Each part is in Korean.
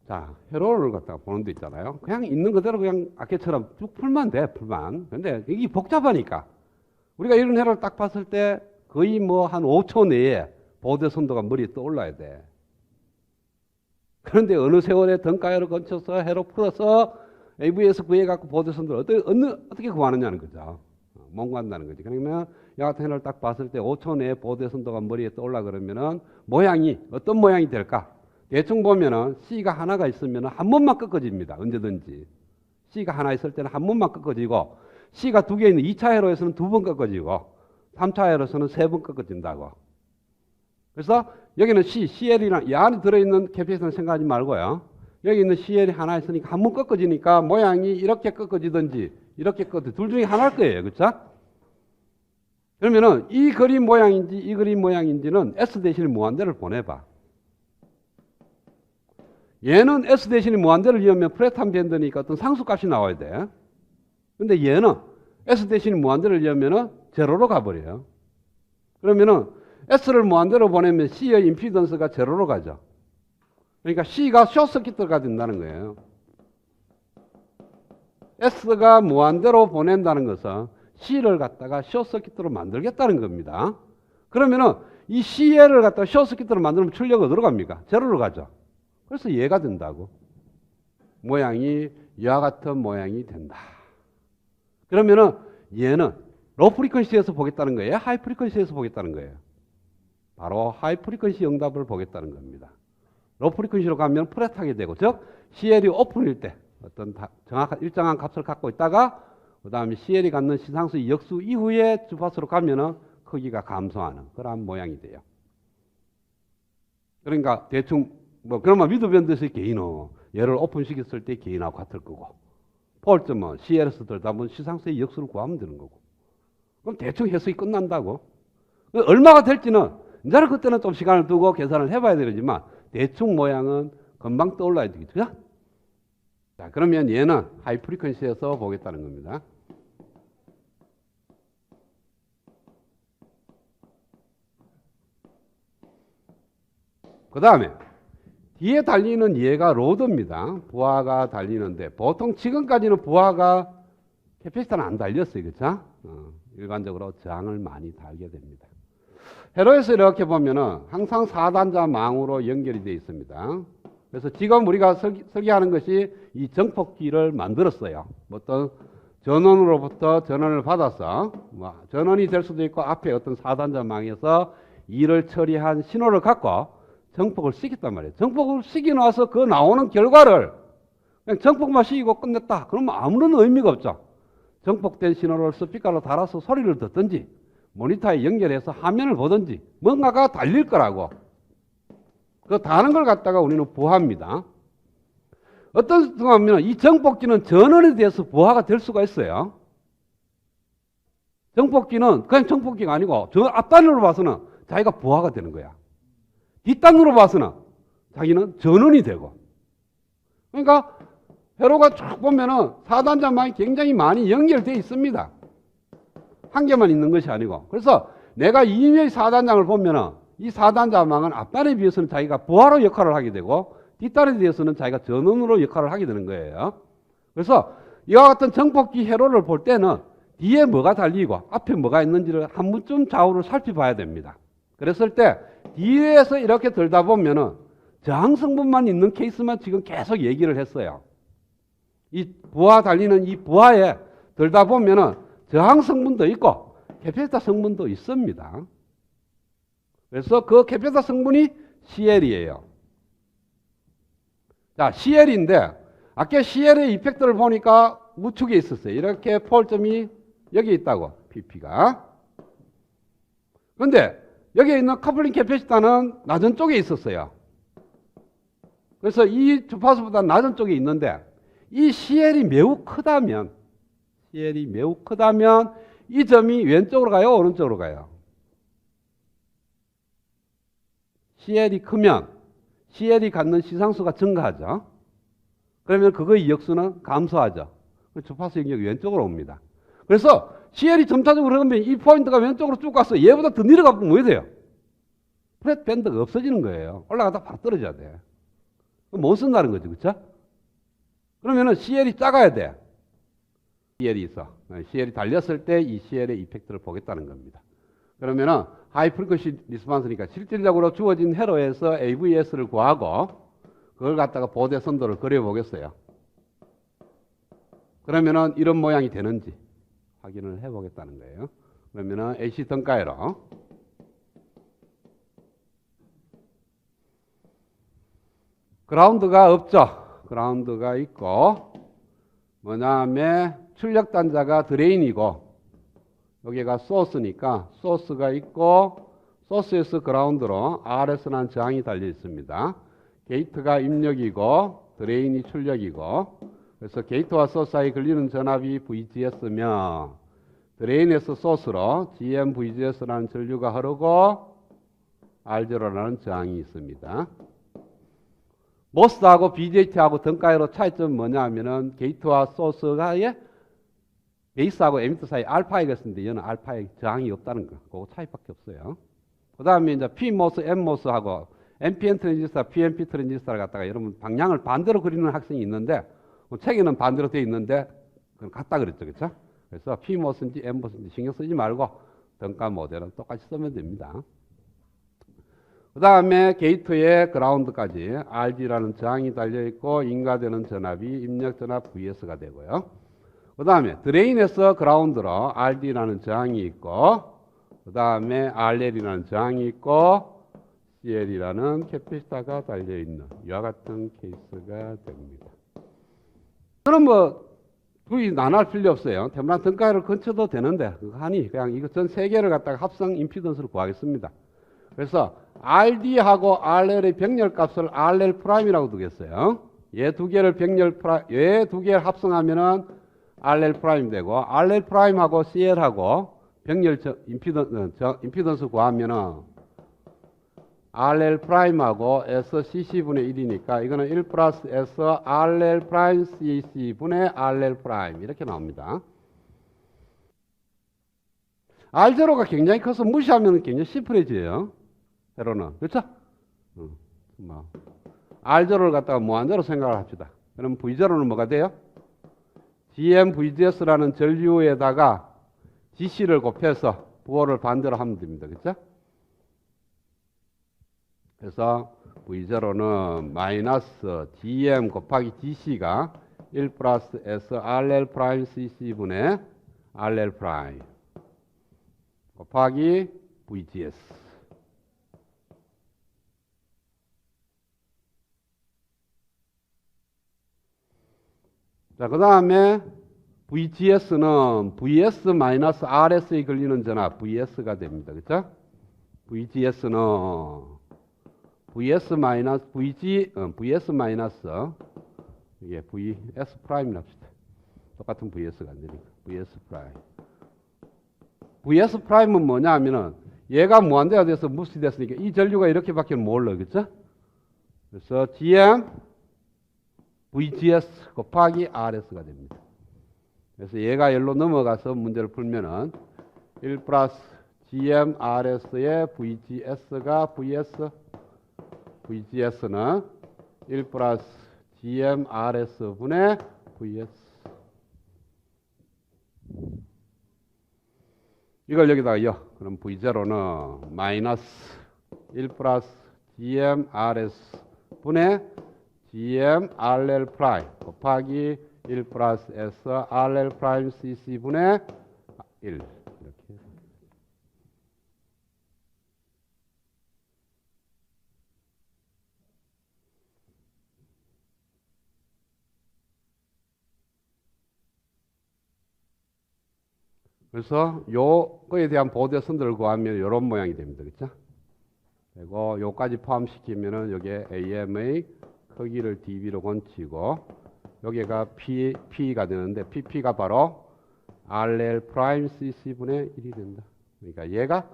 자, 회로를 갖다가 보는 데 있잖아요. 그냥 있는 그대로 그냥 아까처럼 쭉 풀면 돼, 풀만. 근데 이게 복잡하니까. 우리가 이런 회로를 딱 봤을 때 거의 뭐 한 5초 내에 보대선도가 머리에 떠올라야 돼. 그런데 어느 세월에 등가해로 거쳐서 회로 풀어서 AV에서 구해갖고 보대선도를 어떻게 구하느냐는 거죠. 못 구한다는 거지. 그러면 이 같은 회로를 딱 봤을 때 5초 내에 보대선도가 머리에 떠올라 그러면은 모양이 어떤 모양이 될까? 대충 보면은 C가 하나가 있으면 한 번만 꺾어집니다. 언제든지. C가 하나 있을 때는 한 번만 꺾어지고 C가 두 개 있는 2차 회로에서는 두 번 꺾어지고 3차 회로에서는 세 번 꺾어진다고. 그래서 여기는 CL이랑 이 안에 들어있는 캐피탈은 생각하지 말고요. 여기 있는 CL이 하나 있으니까 한 번 꺾어지니까 모양이 이렇게 꺾어지든지 이렇게 꺾어지든지 둘 중에 하나일 거예요. 그렇죠? 그러면은 이 그림 모양인지 이 그림 모양인지는 S 대신 무한대를 보내봐. 얘는 S 대신에 무한대를 이으면 프레탄 밴드니까 어떤 상수값이 나와야 돼. 근데 얘는 S 대신에 무한대를 이으면 제로로 가버려요. 그러면은 S를 무한대로 보내면 C의 임피던스가 제로로 가죠. 그러니까 C가 숏서킷가 된다는 거예요. S가 무한대로 보낸다는 것은 C를 갖다가 숏서킷으로 만들겠다는 겁니다. 그러면은 이 CL을 갖다가 숏서킷으로 만들면 출력이 어디로 갑니까? 제로로 가죠. 그래서 얘가 된다고. 모양이 이와 같은 모양이 된다. 그러면은 얘는 로 프리퀀시에서 보겠다는 거예요? 하이 프리퀀시에서 보겠다는 거예요? 바로 하이 프리퀀시 응답을 보겠다는 겁니다. 로 프리퀀시로 가면 플랫하게 되고, 즉 CL이 오픈일 때 어떤 정확한 일정한 값을 갖고 있다가 그 다음에 CL이 갖는 시상수 역수 이후에 주파수로 가면은 크기가 감소하는 그런 모양이 돼요. 그러니까 대충 그러면 미드밴드에서의 게인은 얘를 오픈시켰을 때 게인하고 같을 거고, 폴점은 CL에서 들다 보면 시상수의 역수를 구하면 되는 거고. 그럼 대충 해석이 끝난다고. 얼마가 될지는 이제는 그때는 좀 시간을 두고 계산을 해봐야 되지만 대충 모양은 금방 떠올라야 되겠죠. 자, 그러면 얘는 하이 프리퀀시에서 보겠다는 겁니다. 그 다음에 뒤에 달리는 얘가 로드입니다. 부하가 달리는데 보통 지금까지는 부하가 캐패시터는 안 달렸어요. 그렇죠? 일반적으로 저항을 많이 달게 됩니다. 회로에서 이렇게 보면은 항상 4단자 망으로 연결이 되어 있습니다. 그래서 지금 우리가 설계하는 것이 이 정폭기를 만들었어요. 어떤 전원으로부터 전원을 받아서 전원이 될 수도 있고 앞에 어떤 4단자 망에서 일을 처리한 신호를 갖고 정폭을 시켰단 말이에요. 정폭을 시키고 나서 그 나오는 결과를 그냥 정폭만 시키고 끝냈다. 그러면 아무런 의미가 없죠. 정폭된 신호를 스피커로 달아서 소리를 듣든지 모니터에 연결해서 화면을 보든지 뭔가가 달릴 거라고. 그 다른 걸 갖다가 우리는 부하입니다. 어떤 순간 보면 이 정폭기는 전원에 대해서 부하가 될 수가 있어요. 정폭기는 그냥 정폭기가 아니고 저 앞단으로 봐서는 자기가 부하가 되는 거야. 뒷단으로 봐서는 자기는 전원이 되고. 그러니까 회로가 쭉 보면은 4단자망이 굉장히 많이 연결되어 있습니다. 한 개만 있는 것이 아니고. 그래서 내가 이미의 4단장을 보면은 이 4단자망은 앞단에 비해서는 자기가 부하로 역할을 하게 되고 뒷단에 비해서는 자기가 전원으로 역할을 하게 되는 거예요. 그래서 이와 같은 정폭기 회로를 볼 때는 뒤에 뭐가 달리고 앞에 뭐가 있는지를 한 번쯤 좌우를 살펴봐야 됩니다. 그랬을 때 뒤에서 이렇게 들다 보면은 저항 성분만 있는 케이스만 지금 계속 얘기를 했어요. 이 부하 달리는 이 부하에 들다 보면은 저항 성분도 있고 캐패시터 성분도 있습니다. 그래서 그 캐패시터 성분이 CL이에요. 자, CL인데 아까 CL의 이펙트를 보니까 우측에 있었어요. 이렇게 폴점이 여기 있다고, PP가. 그런데 여기에 있는 커플링 캐패시터는 낮은 쪽에 있었어요. 그래서 이 주파수보다 낮은 쪽에 있는데 이 CL이 매우 크다면 이 점이 왼쪽으로 가요? 오른쪽으로 가요? CL이 크면 CL이 갖는 시상수가 증가하죠. 그러면 그거의 역수는 감소하죠. 주파수 영역이 왼쪽으로 옵니다. 그래서 CL이 점차적으로 흐르면 이 포인트가 왼쪽으로 쭉 가서 얘보다 더 내려가면 뭐 돼요? 플랫 밴드가 없어지는 거예요. 올라가다 바로 떨어져야 돼. 그럼 못 쓴다는 거죠. 그쵸? 그러면은 CL이 작아야 돼. CL이 있어. CL이 달렸을 때 이 CL의 이펙트를 보겠다는 겁니다. 그러면은 하이 프리퀀시 리스폰스니까 실질적으로 주어진 회로에서 AVS를 구하고 그걸 갖다가 보대 선도를 그려보겠어요. 그러면은 이런 모양이 되는지 확인을 해보겠다는 거예요. 그러면은 AC 등가회로 그라운드가 없죠. 그라운드가 있고 뭐냐면 출력 단자가 드레인이고 여기가 소스니까 소스가 있고 소스에서 그라운드로 RS라는 저항이 달려 있습니다. 게이트가 입력이고 드레인이 출력이고 그래서 게이트와 소스 사이 걸리는 전압이 VGS며 드레인에서 소스로 GM-VGS라는 전류가 흐르고 R0라는 저항이 있습니다. 모스하고 BJT하고 등가회로 차이점은 뭐냐 하면은 게이트와 소스가의 베이스하고 에미터 사이 알파이가 있는데 얘는 알파에 저항이 없다는 거. 그거 차이밖에 없어요. 그 다음에 이제 PMOS, NMOS하고 NPN 트랜지스터, PNP 트랜지스터를 갖다가 여러분 방향을 반대로 그리는 학생이 있는데 책에는 반대로 되어 있는데 그건 같다 그랬죠. 그렇죠? 그래서 PMOS인지 NMOS인지 신경 쓰지 말고 등가 모델은 똑같이 쓰면 됩니다. 그 다음에 게이트에 그라운드까지 RG라는 저항이 달려있고 인가되는 전압이 입력 전압 VS가 되고요. 그 다음에 드레인에서 그라운드로 RD라는 저항이 있고 그 다음에 RL이라는 저항이 있고 CL이라는 캐피시터가 달려있는 이와 같은 케이스가 됩니다. 그럼 뭐 둘이 나눠 필요 없어요. 테무란 등가를 근쳐도 되는데 하니 그냥 이거 전 세 개를 갖다가 합성 임피던스를 구하겠습니다. 그래서 RD하고 RL의 병렬값을 RL 프라임이라고 두겠어요. 얘 두 개를 얘 두 개를 합성하면은 RL 프라임 되고 RL 프라임하고 CL하고 병렬 임피던스 구하면은 RL 프라임하고 S CC분의 1이니까 이거는 1 플러스 S RL 프라임 CC분의 RL 프라임 이렇게 나옵니다. R0가 굉장히 커서 무시하면 굉장히 심플해져요. 세로는. 그렇죠? R0를 갖다가 무한대로 생각을 합시다. 그럼 V0는 뭐가 돼요? GM-VGS라는 전류에다가 GC를 곱해서 부호를 반대로 하면 됩니다. 그렇죠? 그래서 V0는 마이너스 GM 곱하기 GC가 1 플러스 S RL 프라임 CC분의 RL 프라임 곱하기 VGS. 자, 그 다음에 VGS는 VS-RS에 걸리는 전압 VS가 됩니다. 그렇죠? VGS는 VS 이게 VS 프라임 납시다. 똑같은 VS가 안 되니까 VS 프라임. VS 프라임은 뭐냐 하면은 얘가 무한대가 돼서 무시됐으니까 이 전류가 이렇게밖에 몰라. 그렇죠? 그래서 GM VGS 곱하기 RS가 됩니다. 그래서 얘가 열로 넘어가서 문제를 풀면은 1 플러스 GM RS의 VGS가 VGS는 1 플러스 GM RS 분의 VS. 이걸 여기다가 요. 그럼 V0는 마이너스 1 플러스 GM RS 분의 GM RL 프라임 곱하기 1 플러스 S RL 프라임 CC 분의 1 이렇게. 그래서 요거에 대한 보대 선들을 구하면 이런 모양이 됩니다. 그렇죠? 그리고 요까지 포함시키면은 여기에 AM의 크기를 dB로 건치고 여기가 P가 되는데 PP가 바로 RL 프라임 CC분의 1이 된다. 그러니까 얘가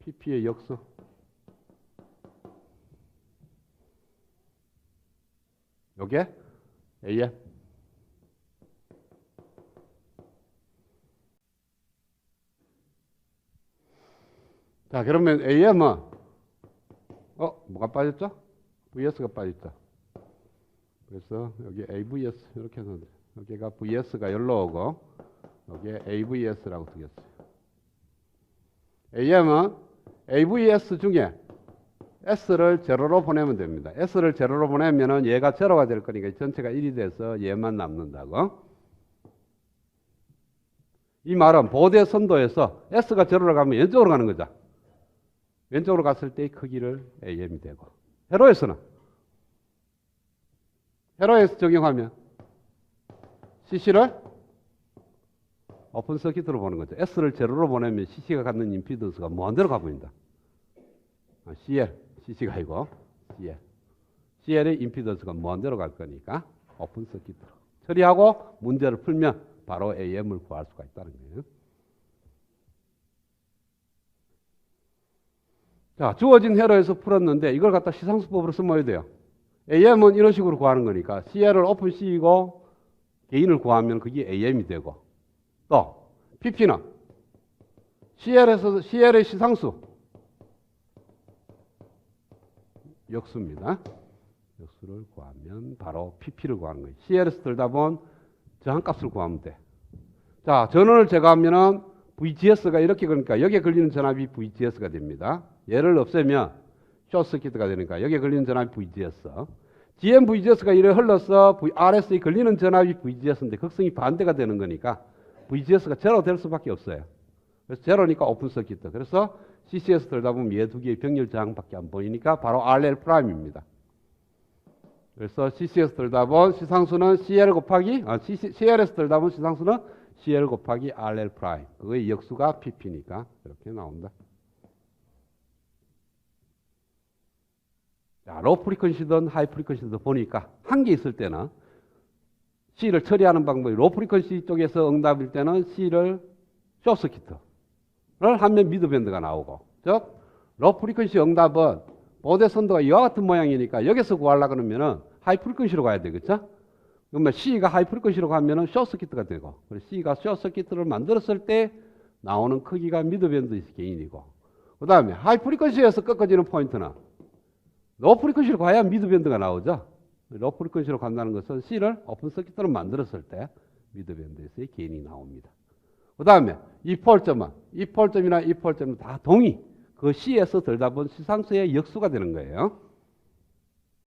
PP의 역수. 요게 AM. 자, 그러면 AM은 뭐가 빠졌죠? VS가 빠졌죠. 그래서 여기 AVS 이렇게 해서 여기가 VS가 열로 오고 여기에 AVS라고 쓰겠어요. AM은 AVS 중에 S를 제로로 보내면 됩니다. S를 제로로 보내면은 얘가 제로가 될 거니까 전체가 1이 돼서 얘만 남는다고. 이 말은 보대 선도에서 S가 제로로 가면 왼쪽으로 가는 거죠. 왼쪽으로 갔을 때 크기를 AM이 되고. 회로에서 적용하면 CC를 오픈 서킷으로 보는 거죠. S를 제로로 보내면 CC가 갖는 임피던스가 무한대로 가보인다. CC가 아니고 CL의 임피던스가 무한대로 갈 거니까 오픈 서킷으로 처리하고 문제를 풀면 바로 AM을 구할 수가 있다는 거예요. 자, 주어진 회로에서 풀었는데 이걸 갖다 시상수법으로 써야 돼요. AM은 이런 식으로 구하는 거니까 CL을 오픈 C이고 개인을 구하면 그게 AM이 되고 또 PP는 CL의 시상수 역수입니다. 역수를 구하면 바로 PP를 구하는 거예요. CL에서 들다 보면 저항값을 구하면 돼. 자, 전원을 제거하면은 VGS가 이렇게 그러니까 여기에 걸리는 전압이 VGS가 됩니다. 얘를 없애면 숏서킷가 되니까 여기에 걸리는 전압이 VGS. GM VGS가 이래 흘러서 RS에 걸리는 전압이 VGS인데 극성이 반대가 되는 거니까 VGS가 제로 될 수밖에 없어요. 그래서 제로니까 오픈 서킷. 그래서 CC에서 들다 보면 얘 두 개의 병렬 저항밖에 안 보이니까 바로 RL 프라임입니다. 그래서 CC에서 들다 보면 시상수는 CL 곱하기 CL에서 들다 보면 시상수는 CL 곱하기 RL 프라임. 그거의 역수가 PP니까 이렇게 나온다. 자, 로우 프리퀀시든 하이 프리퀀시든 보니까 한 개 있을 때는 C를 처리하는 방법이 로우 프리퀀시 쪽에서 응답일 때는 C를 숏서킷을 하면 미드밴드가 나오고 즉 로우 프리퀀시 응답은 보대 선도가 이와 같은 모양이니까 여기서 구하려고 그러면은 하이 프리퀀시로 가야 되겠죠? 그러면 C가 하이 프리퀀시로 가면은 숏서킷가 되고 C가 숏서킷을 만들었을 때 나오는 크기가 미드밴드의 개인이고 그 다음에 하이 프리퀀시에서 꺾어지는 포인트는 로우 프리퀀시로 가야 미드밴드가 나오죠. 로우 프리퀀시로 간다는 것은 C를 오픈 서킷으로 만들었을 때 미드밴드에서의 개인이 나옵니다. 그 다음에 이 폴점이나 이 폴점은 다 동의. 그 C에서 들다 본 시상수의 역수가 되는 거예요.